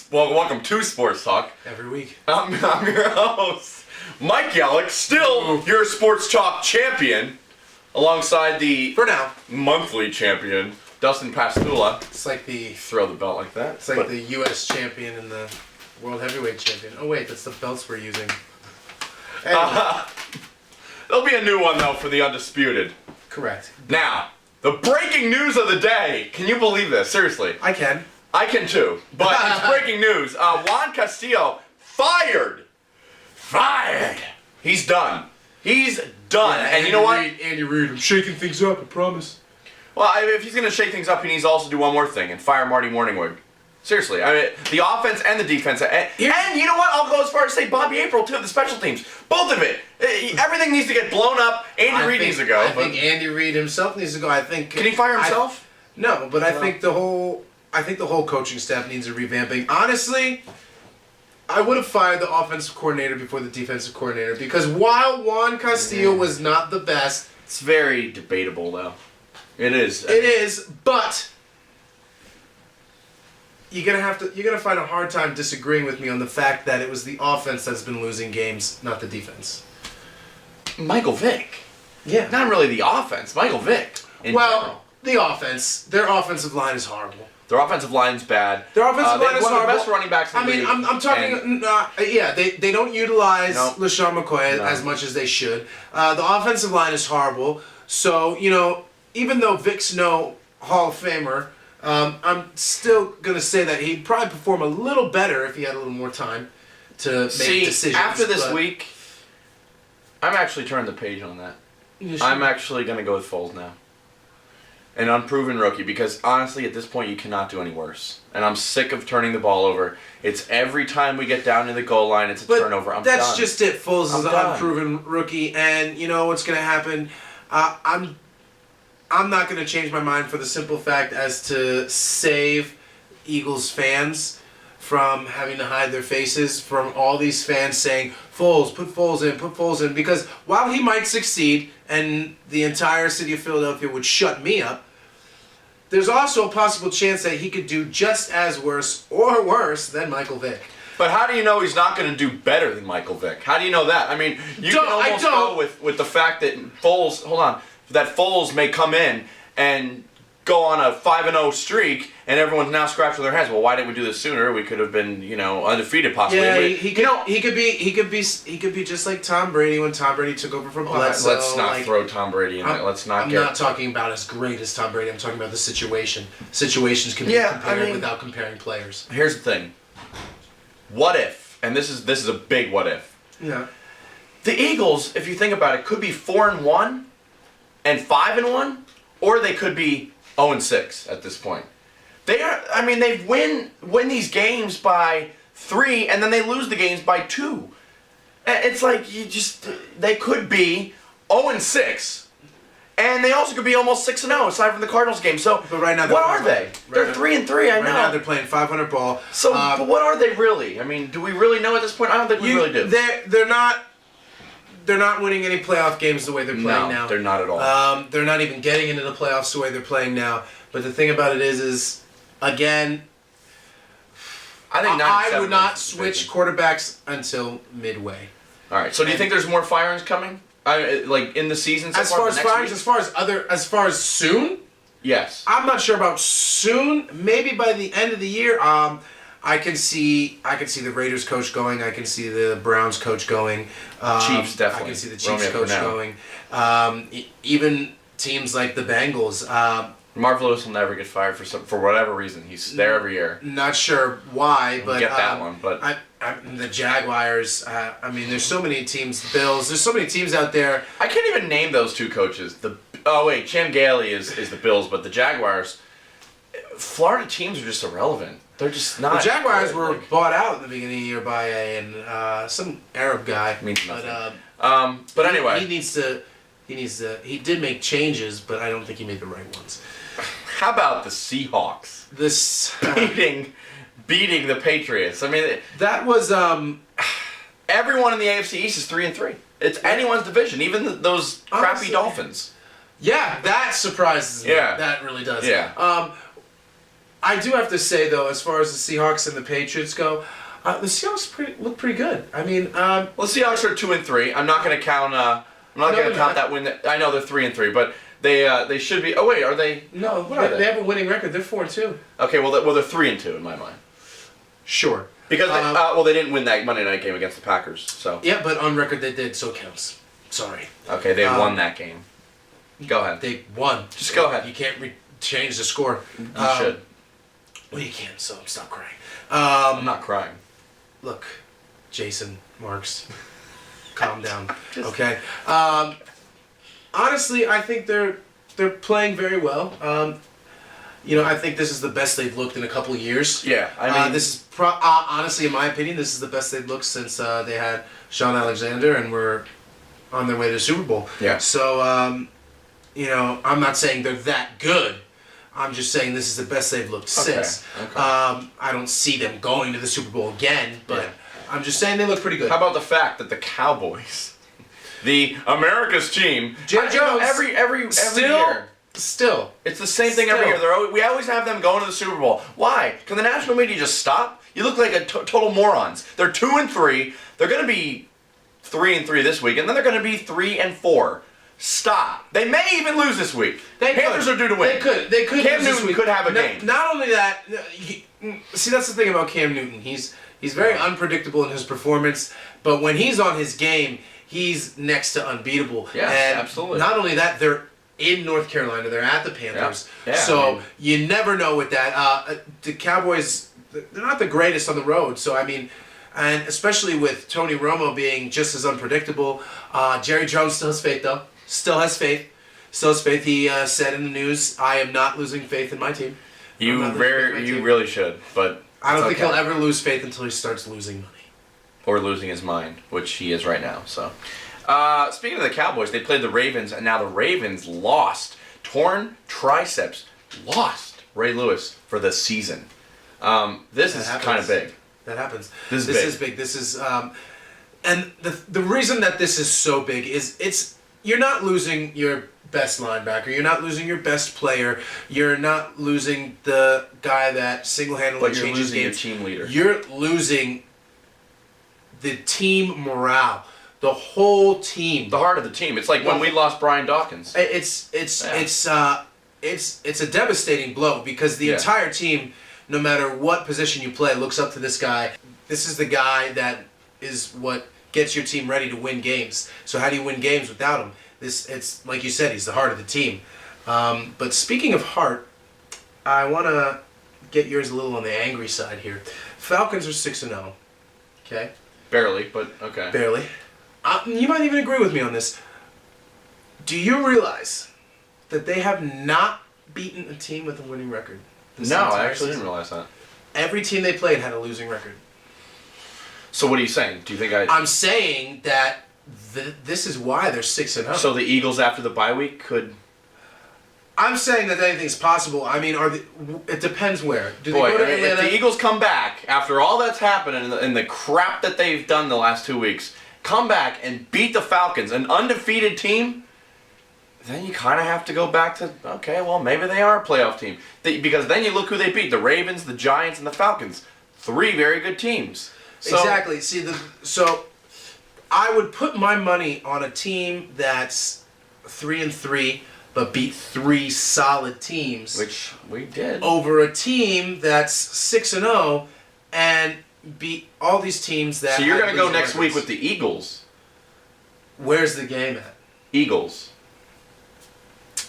Well, welcome to Sports Talk. Every week. I'm your host, Mike Yalek, still your Sports Talk champion, alongside the For now. monthly champion, Dustin Pastula. It's like the Throw the belt like that. it's like the U.S. champion and the World Heavyweight champion. Oh wait, that's the belts we're using. Anyway, There'll be a new one, though, for the Undisputed. correct. Now, the breaking news of the day. Can you believe this? Seriously. I can. I can too, but it's breaking news. Juan Castillo fired. He's done. He's done. And you know what? Andy Reid, I'm shaking things up, I promise. Well, if he's going to shake things up, he needs to also do one more thing and fire Marty Morningwood. Seriously. I mean, the offense and the defense. And you know what? I'll go as far as say Bobby April, too, the special teams. Both of it. Everything needs to get blown up. Andy Reid needs to go. I think Andy Reid himself needs to go. I think. Can he fire himself? No, but I think the whole coaching staff needs a revamping. Honestly, I would have fired the offensive coordinator before the defensive coordinator because while Juan Castillo was not the best, It's very debatable, though. It is. it is, but you're gonna find a hard time disagreeing with me on the fact that it was the offense that's been losing games, not the defense. Michael Vick. Yeah. Not really the offense. Michael Vick. In general. The offense, their offensive line is horrible. Their offensive line's bad. Their offensive line is one of the horrible. best running backs in the league. I'm talking. They don't utilize No. LaShawn McCoy No. as much as they should. The offensive line is horrible. So even though Vic's no Hall of Famer, I'm still gonna say that he'd probably perform a little better if he had a little more time to make decisions. After this but- week, I'm actually turning the page on that. I'm actually going to go with Foles now. An unproven rookie, because honestly, at this point, you cannot do any worse. And I'm sick of turning the ball over. It's every time we get down to the goal line, it's a turnover. I'm that's done. just it. Foles is I'm an done. unproven rookie, and you know what's going to happen. I'm not going to change my mind for the simple fact as to save Eagles fans from having to hide their faces from all these fans saying, Foles, put Foles in, because while he might succeed and the entire city of Philadelphia would shut me up, there's also a possible chance that he could do just as worse or worse than Michael Vick. But how do you know he's not going to do better than Michael Vick? How do you know that? I mean, you can almost go with the fact that Foles may come in and go on a 5-0 streak, and everyone's now scratching their heads. Well, why didn't we do this sooner? We could have been, undefeated possibly. Yeah, he could be just like Tom Brady when Tom Brady took over from Bledsoe. Let's not throw Tom Brady in there. I'm not talking about as great as Tom Brady. I'm talking about the situation. Situations can be compared without comparing players. Here's the thing. What if? And this is a big what if. Yeah. The Eagles, if you think about it, could be 4-1 and 5-1, or they could be 0-6 at this point. They win these games by 3, and then they lose the games by 2. It's like they could be 0-6, and they also could be almost 6-0 aside from the Cardinals game. So, but right now, what are they? They're 3-3. I know. Right now they're playing 500 ball. So, but what are they really? I mean, do we really know at this point? I don't think we really do. They're not winning any playoff games the way they're playing now. They're not at all. They're not even getting into the playoffs the way they're playing now. But the thing about it is again, I would not switch quarterbacks until midway. All right. So do you think there's more firings coming? Like in the season? So as far as firings, as far as soon? Yes. I'm not sure about soon. Maybe by the end of the year. I can see the Raiders coach going. I can see the Browns coach going. Chiefs definitely. I can see the Chiefs coach going. Even teams like the Bengals. Marv Lewis will never get fired for whatever reason. He's there every year. Not sure why, but get that one. But the Jaguars. There's so many teams. The Bills. There's so many teams out there. I can't even name those two coaches. Chan Gailey is the Bills, but the Jaguars. Florida teams are just irrelevant. They're just not. The Jaguars were bought out in the beginning of the year by some Arab guy. Means nothing. But anyway, he did make changes, but I don't think he made the right ones. How about the Seahawks beating the Patriots? I mean, that was everyone in the AFC East is 3-3. It's anyone's division, even those crappy Dolphins. Yeah, that surprises me. Yeah, that really does. Yeah. I do have to say though, as far as the Seahawks and the Patriots go, the Seahawks look pretty good. I mean, Well, the Seahawks are 2-3. I'm not going to count. I'm not No, going to they're count not. that win. I know they're 3-3, but they should be. Oh wait, are they? no, What are they have a winning record. They're 4-2. Okay, well, they're 3-2 in my mind. Sure. Because they didn't win that Monday night game against the Packers. So Yeah, but on record they did, so it counts. Sorry. okay, they won that game. Go ahead. They won. Just go ahead. You can't change the score. You should. Well, you can, so stop crying. I'm not crying. Look, Jason Marks, calm down. Just- Okay. Honestly, I think they're playing very well. I think this is the best they've looked in a couple of years. Yeah, I mean, this is honestly, in my opinion, this is the best they've looked since they had Sean Alexander and were on their way to the Super Bowl. Yeah. So, I'm not saying they're that good. I'm just saying this is the best they've looked since. Okay. I don't see them going to the Super Bowl again, but Yeah. I'm just saying they look pretty good. how about the fact that the Cowboys, the America's team, Jerry Jones, every still, year. still. It's the same thing every Still. year. We always have them going to the Super Bowl. Why? Can the national media just stop? You look like total morons. They're 2-3. They're going to be 3-3 this week, and then they're going to be 3-4. Stop. They may even lose this week. Panthers are due to win. They could. Cam lose this Newton week. could have a No- game. Not only that, see that's the thing about Cam Newton. He's very unpredictable in his performance, but when he's on his game, he's next to unbeatable. Yes, and absolutely. Not only that, they're in North Carolina. They're at the Panthers. Yeah, so I mean- you never know with that. The Cowboys, they're not the greatest on the road. So I mean. And especially with Tony Romo being just as unpredictable, Jerry Jones still has faith though. Still has faith. Still has faith. He said in the news, "I am not losing faith in my team." I'm not losing faith in my team. really should, but I don't it's think okay. he'll ever lose faith until he starts losing money. Or losing his mind, which he is right now. So, speaking of the Cowboys, they played the Ravens, and now the Ravens lost. Torn triceps, lost Ray Lewis for the season. This That is happens. kind of big. That happens. This is big. This is and the reason that this is so big is you're not losing your best linebacker, you're not losing your best player, you're not losing the guy that single-handedly But you're changes losing your games. team leader. You're losing the team morale, the whole team. The heart of the team. It's like when we lost Brian Dawkins. It's a devastating blow because the Yeah. entire team, no matter what position you play, looks up to this guy. This is the guy that is what gets your team ready to win games. So how do you win games without him? It's like you said, he's the heart of the team. But speaking of heart, I want to get yours a little on the angry side here. Falcons are 6-0. Okay, Barely, but okay. barely. You might even agree with me on this. Do you realize that they have not beaten a team with a winning record? this No, I entire actually season? didn't realize that. Every team they played had a losing record. So what are you saying? Do you think I'm saying that this is why they're 6-0. So the Eagles after the bye week could... I'm saying that anything's possible. I mean, it depends where. Do they Boy, go to I mean, if Atlanta? the Eagles come back after all that's happened and the crap that they've done the last 2 weeks, come back and beat the Falcons, an undefeated team, then you kind of have to go back to, okay, well, maybe they are a playoff team. Because then you look who they beat, the Ravens, the Giants, and the Falcons. 3 very good teams. So, Exactly. See, so I would put my money on a team that's 3-3, but beat 3 solid teams, which we did. over a team that's 6-0 and beat all these teams that. So you're had going to go losing next week records. with the Eagles. Where's the game at? Eagles.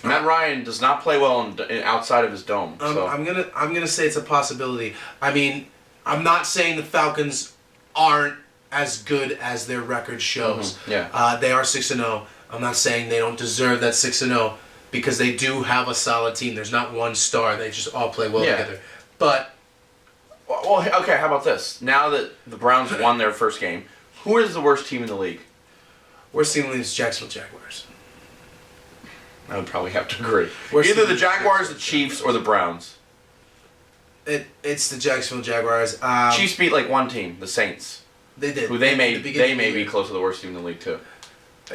Matt Ryan does not play well outside of his dome. So. I'm gonna say it's a possibility. I mean, I'm not saying the Falcons aren't as good as their record shows. Mhm, yeah. They are 6-0. I'm not saying they don't deserve that 6-0 because they do have a solid team. There's not one star. They just all play well Yeah. together. But Well, okay, how about this? Now that the Browns won their first game, who is the worst team in the league? worst team in the league is Jacksonville Jaguars. I would probably have to agree. Worst Either team the is Jaguars, the Jacksonville Chiefs, or the Browns. It's the Jacksonville Jaguars. Chiefs beat like one team, the Saints, They did. who they At may the beginning of the be year. close to the worst team in the league too.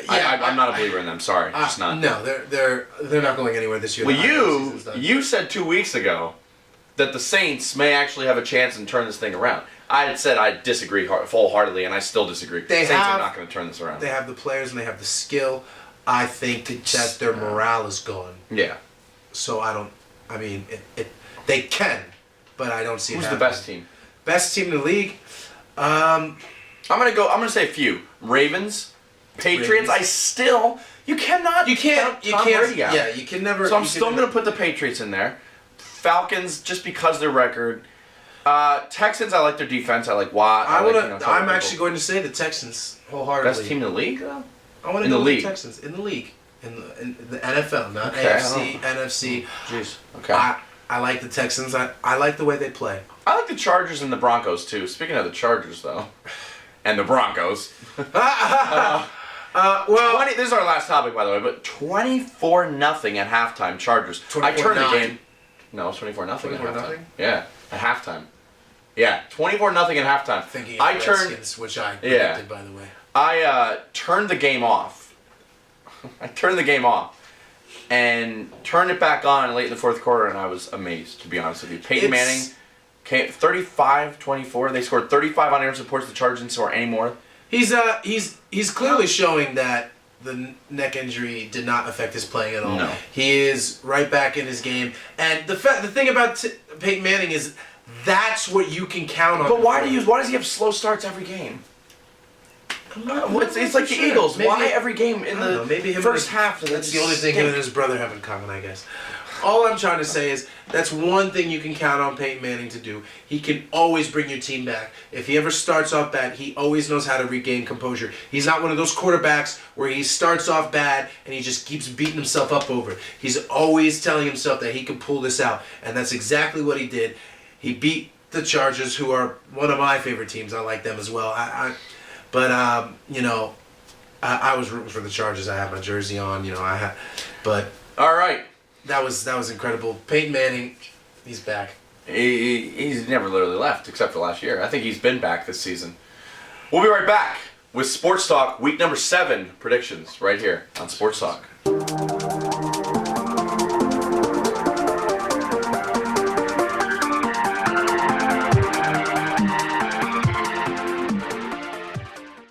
Yeah, I'm not a believer in them. Sorry, just not. No, they're not going anywhere this year. Well, The season's done. you said 2 weeks ago that the Saints may actually have a chance and turn this thing around. I had said I disagree full-heartedly, and I still disagree. They Saints have- are not going to turn this around. They have the players and they have the skill. I think that their morale is gone. Yeah. So they can, but I don't see it Who's the happening. best team? Best team in the league? I'm gonna say a few. Ravens, Patriots. Ravens. You cannot. You can't. count Tom Brady out. Yeah, you can never. So I'm you still can- gonna put the Patriots in there. Falcons, just because their record. Texans, I like their defense. I like Watt. I'm actually going to say the Texans wholeheartedly. Best team in the league, though. I want to in go the with league. the Texans in the league, in the NFL, not Okay, AFC, NFC. Jeez. Okay. I like the Texans. I like the way they play. I like the Chargers and the Broncos too. Speaking of the Chargers, though, and the Broncos. Well, 20, this is our last topic, by the way, but 24-0 at halftime, Chargers. I turned the 24-9. game. No, it's 24-0 at 24-0? halftime. Yeah, at halftime. Yeah, 24-0 at halftime. thinking of I turned. Redskins, which I Yeah. predicted, by the way. I turned the game off. I turned the game off and turned it back on late in the fourth quarter, and I was amazed, to be honest with you. Peyton Manning came 35-24. They scored 35 unanswered points. The Chargers didn't score any more. He's clearly showing that the neck injury did not affect his playing at all. No. He is right back in his game, and the thing about Peyton Manning is that's what you can count on. But why does he have slow starts every game? It's like the Sure. Eagles. Maybe- Why every game in I don't know, maybe the him first and- half? That's the only thing him and his brother have in common, I guess. All I'm trying to say is that's one thing you can count on Peyton Manning to do. He can always bring your team back. If he ever starts off bad, he always knows how to regain composure. He's not one of those quarterbacks where he starts off bad and he just keeps beating himself up over it. He's always telling himself that he can pull this out, and that's exactly what he did. He beat the Chargers, who are one of my favorite teams. I like them as well. I was rooting for the Chargers. I had my jersey on, but All right. that was incredible. Peyton Manning, he's back. He's never literally left except for last year. I think he's been back this season. We'll be right back with Sports Talk, week number 7 predictions right here on Sports Talk.